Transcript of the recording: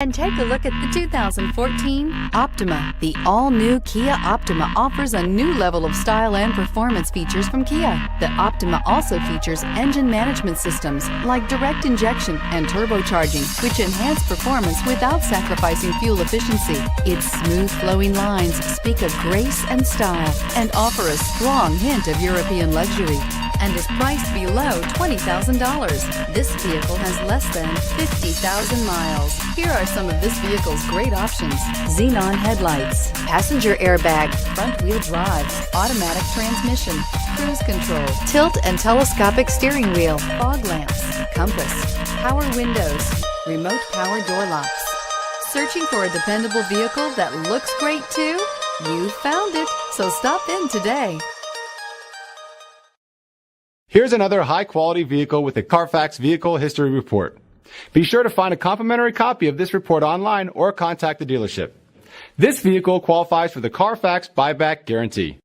And take a look at the 2014 Optima. The all-new Kia Optima offers a new level of style and performance features from Kia. The Optima also features engine management systems like direct injection and turbocharging, which enhance performance without sacrificing fuel efficiency. Its smooth flowing lines speak of grace and style and offer a strong hint of European luxury, and is priced below $20,000. This vehicle has less than 50,000 miles. Here are some of this vehicle's great options: xenon headlights, passenger airbag, front wheel drive, automatic transmission, cruise control, tilt and telescopic steering wheel, fog lamps, compass, power windows, remote power door locks. Searching for a dependable vehicle that looks great too? You found it, so stop in today. Here's another high-quality vehicle with a Carfax Vehicle History Report. Be sure to find a complimentary copy of this report online or contact the dealership. This vehicle qualifies for the Carfax Buyback Guarantee.